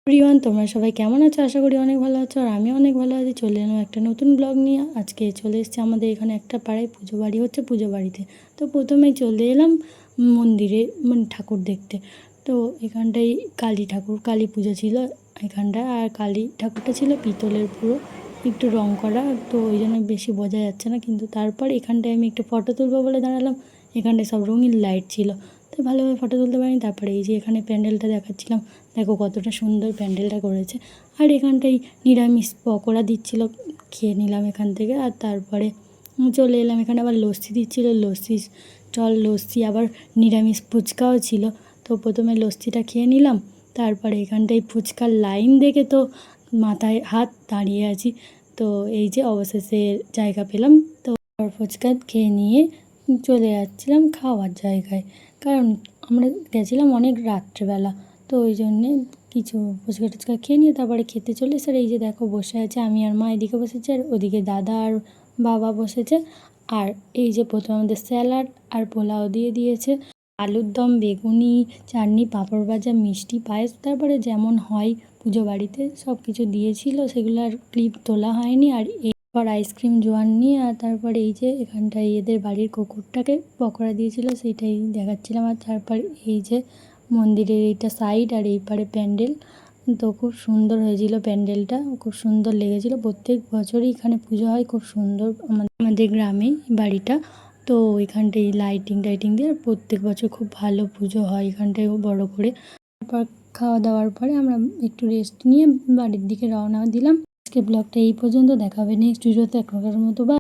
Everyone, তোমরা সবাই কেমন আছো? আশা করি অনেক ভালো আছো। আর আমি অনেক ভালো আছি। চলে এলাম একটা নতুন ব্লগ নিয়ে। আজকে চলে এসেছি আমাদের এখানে একটা পাড়ায় পুজো বাড়ি হচ্ছে, পুজো বাড়িতে। তো প্রথমেই চলে এলাম মন্দিরে, মানে ঠাকুর দেখতে। তো এখানটায় কালী পুজো ছিল এখানটায়। আর কালী ঠাকুরটা ছিল পিতলের, পুরো একটু রং করা, তো ওই জন্য বেশি বোঝা যাচ্ছে না। কিন্তু তারপর এখানটায় আমি একটু ফটো তুলবো বলে দাঁড়ালাম। এখানটায় সব রঙিন লাইট ছিল, তো ভালোভাবে ফটো তুলতে পারিনি। তারপরে এই যে এখানে প্যান্ডেলটা দেখাচ্ছিলাম, দেখো কতটা সুন্দর প্যান্ডেলটা করেছে। আর এখানটায় নিরামিষ পকোড়া দিচ্ছিল, খেয়ে নিলাম এখান থেকে। আর তারপরে চলে এলাম এখানে, আবার লস্যি দিচ্ছিলো, লস্যি আবার নিরামিষ ফুচকাও ছিল। তো প্রথমে লস্যিটা খেয়ে নিলাম, তারপরে এখানটায় ফুচকার লাইন দেখে তো মাথায় হাত দাঁড়িয়ে আছি। তো এই যে অবশেষে জায়গা পেলাম, তো ফুচকা খেয়ে নিয়ে চলে যাচ্ছিলাম খাওয়ার জায়গায়। কারণ আমরা গেছিলাম অনেক রাত্রেবেলা, তো ওই জন্যে কিছু ফুচকা টুচকা খেয়ে নিয়ে তারপরে খেতে চলে এসে এই যে দেখো বসে আছে, আমি আর মা এদিকে বসেছে, আর ওদিকে দাদা আর বাবা বসেছে। আর এই যে প্রথমে আমাদের স্যালাড আর পোলাও দিয়ে দিয়েছে, আলুর দম, বেগুনি, চাটনি, পাঁপড় ভাজা, মিষ্টি, পায়েস, তারপরে যেমন হয় পুজো বাড়িতে সব কিছু দিয়েছিল। সেগুলো আর ক্লিপ তোলা হয়নি। আর এরপর আইসক্রিম জোয়ান নিয়ে, আর তারপরে এই যে এখানটায় এদের বাড়ির কুকুরটাকে পকোড়া দিয়েছিল, সেইটাই দেখাচ্ছিলাম। আর তারপর এই যে মন্দিরের এইটা সাইড, আর এই পারে প্যান্ডেল। তো খুব সুন্দর হয়েছিল প্যান্ডেলটা, খুব সুন্দর লেগেছিল। প্রত্যেক বছরই এখানে পুজো হয়, খুব সুন্দর আমাদের গ্রামে বাড়িটা। তো এখানটায় লাইটিং দিয়ে আর প্রত্যেক বছর খুব ভালো পুজো হয় এখানটায় বড় করে। তারপর খাওয়া দাওয়ার পরে আমরা একটু রেস্ট নিয়ে বাড়ির দিকে রওনা দিলাম। আজকে ব্লগটা এই পর্যন্ত, দেখা হবে নেক্সট ভিডিওতে। এখনকার মতো বা